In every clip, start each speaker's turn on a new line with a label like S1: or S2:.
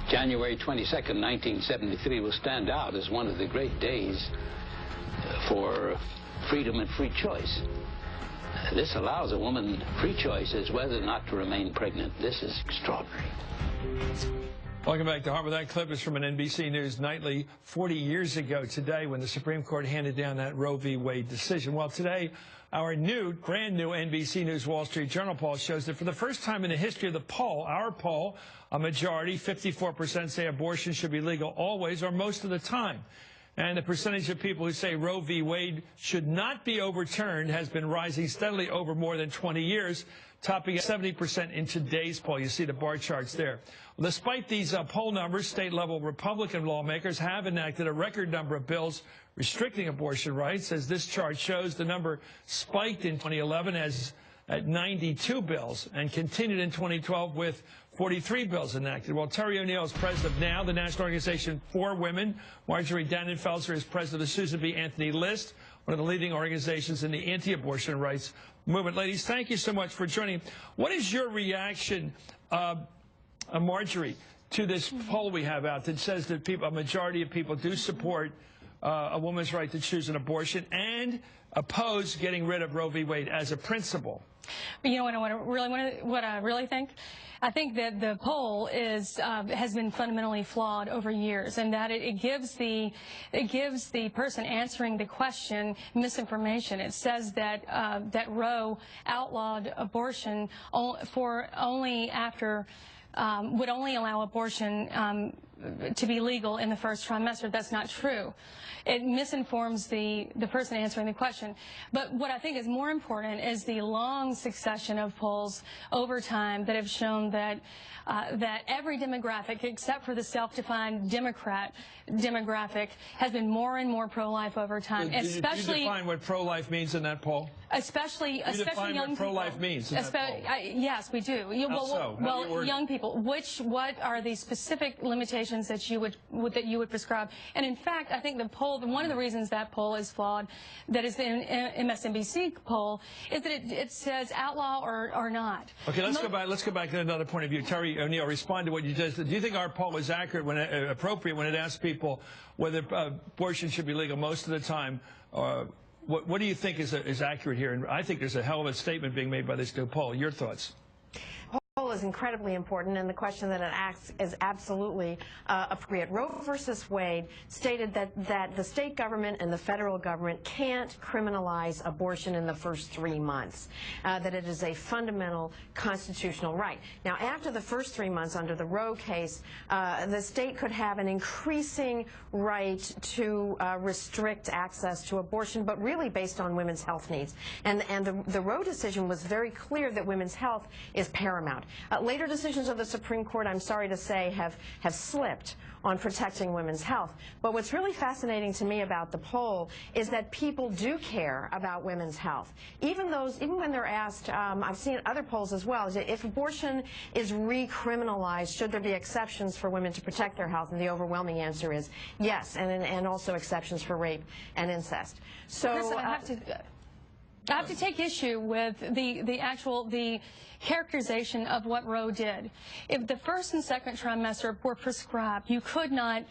S1: January 22nd, 1973 will stand out as one of the great days for freedom and free choice. This allows a woman free choice as whether or not to remain pregnant. This is extraordinary.
S2: Welcome back to Hardball. That clip is from an NBC News Nightly 40 years ago today when the Supreme Court handed down that Roe v. Wade decision. Well, today, our brand new NBC News Wall Street Journal poll shows that for the first time in the history of the poll, our poll, a majority, 54%, say abortion should be legal always or most of the time. And the percentage of people who say Roe v. Wade should not be overturned has been rising steadily over more than 20 years, topping at 70% in today's poll. You see the bar charts there. Well, despite these poll numbers, state-level Republican lawmakers have enacted a record number of bills restricting abortion rights. As this chart shows, the number spiked in 2011 at 92 bills and continued in 2012 with 43 bills enacted. Well, Terry ONeill is president of NOW, the National Organization for Women. Marjorie Dannenfelser is president of the Susan B. Anthony List, one of the leading organizations in the anti-abortion rights movement. Ladies, thank you so much for joining. What is your reaction, Marjorie, to this poll we have out that says that a majority of people do support a woman's right to choose an abortion and oppose getting rid of Roe v. Wade as a principle?
S3: But you know what I really think? I think that the poll has been fundamentally flawed over years, and that it gives the person answering the question misinformation. It says that that Roe outlawed abortion only after would only allow abortion to be legal in the first trimester. That's not true. It misinforms the person answering the question. But what I think is more important is the long succession of polls over time that have shown that that every demographic, except for the self-defined Democrat demographic, has been more and more pro-life over time.
S2: Did you define what pro-life means in that poll?
S3: Especially young people.
S2: What pro-life means in that poll?
S3: Yes, we do. Young people. What are the specific limitations that you would prescribe? And in fact, I think the poll, one of the reasons that poll is flawed, that is the MSNBC poll, is that it says outlaw or not.
S2: Okay, let's go back to another point of view. Terry ONeill, respond to what you just said. Do you think our poll is accurate appropriate when it asks people whether abortion should be legal most of the time? What do you think is accurate here? And I think there's a hell of a statement being made by this new poll. Your thoughts?
S4: Poll is incredibly important, and the question that it asks is absolutely appropriate. Roe versus Wade stated that the state government and the federal government can't criminalize abortion in the first 3 months, that it is a fundamental constitutional right. Now, after the first 3 months under the Roe case, the state could have an increasing right to restrict access to abortion, but really based on women's health needs. And the Roe decision was very clear that women's health is paramount. Later decisions of the Supreme Court, I'm sorry to say, have slipped on protecting women's health. But what's really fascinating to me about the poll is that people do care about women's health. Even when they're asked, I've seen other polls as well, is if abortion is recriminalized, should there be exceptions for women to protect their health? And the overwhelming answer is yes, and also exceptions for rape and incest. So
S3: Chris, I have to take issue with the characterization of what Roe did. If the first and second trimester were prescribed, you could not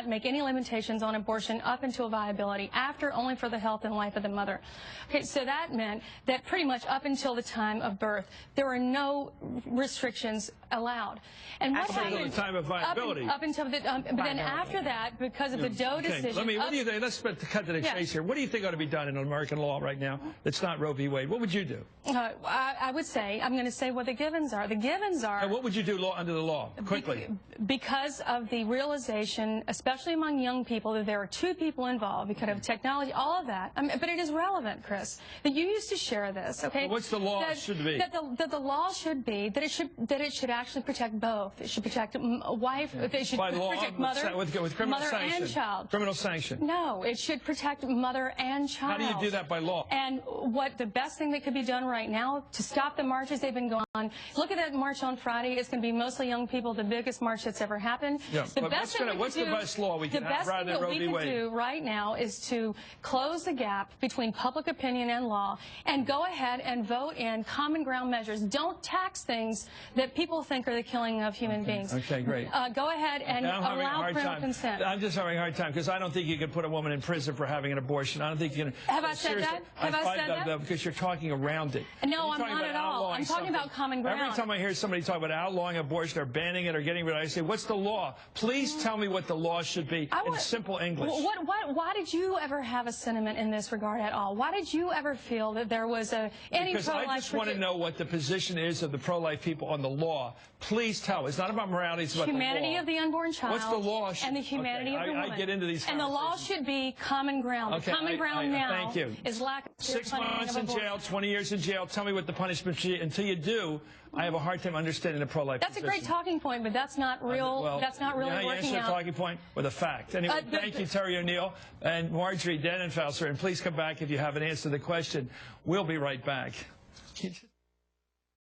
S3: make any limitations on abortion up until viability. After, only for the health and life of the mother. Okay, so that meant that pretty much up until the time of birth, there were no restrictions allowed. And what happened?
S2: Up until the time of viability.
S3: Up until the, but then after that, because of the Doe decision.
S2: What do you think? Let's cut to the chase here. What do you think ought to be done in American law right now that's not Roe v. Wade? What would you do?
S3: I would say, I'm going to say what the givens are. The givens are...
S2: And what would you do under the law, quickly?
S3: Because of the realization, especially among young people, that there are two people involved, because of technology, all of that. But it is relevant, Chris, that you used to share this, okay?
S2: Well, what's the law should be?
S3: That the law should be that it should actually protect both. It should protect a wife. It should protect mother,
S2: with criminal
S3: mother
S2: sanction.
S3: and child.
S2: Criminal sanction.
S3: No, it should protect mother and child.
S2: How do you do that by law?
S3: And the best thing that could be done right now to stop the marches they've been going Look at that march on Friday. It's going to be mostly young people, the biggest march that's ever happened.
S2: Yeah, but what's the best law we can have rather than Roe v. Wade? The best thing that we can do right now is to close the gap between public opinion and law and go ahead and vote in common ground measures. Don't tax things that people think are the killing of human beings. Okay, great.
S3: Go ahead and allow parental consent.
S2: I'm just having a hard time because I don't think you can put a woman in prison for having an abortion. I don't think you can.
S3: Have I said that? Have I said that?
S2: Because you're talking around it.
S3: No, I'm not at all. I'm talking about common ground.
S2: Every time I hear somebody talk about outlawing abortion or banning it or getting rid of it, I say, what's the law? Please tell me what the law should be in simple English.
S3: Why did you ever have a sentiment in this regard at all? Why did you ever feel that there was any pro-life?
S2: Because I just want to know what the position is of the pro-life people on the law. Please tell. It's not about morality. It's about
S3: humanity
S2: the law.
S3: of the unborn child.
S2: What's the law?
S3: And the humanity of the woman.
S2: I get into these
S3: and the law should be common ground.
S2: Okay,
S3: the common ground now
S2: thank you.
S3: is lack of
S2: 6 months in jail, 20 years in jail. Tell me what the punishment should be. Until you do, I have a hard time understanding the pro-life
S3: position. That's a great talking point, but that's not real. That's not really working out.
S2: You answer a talking point with a fact. Anyway, thank you, Terry ONeill and Marjorie Dannenfelser. And please come back if you have an answer to the question. We'll be right back.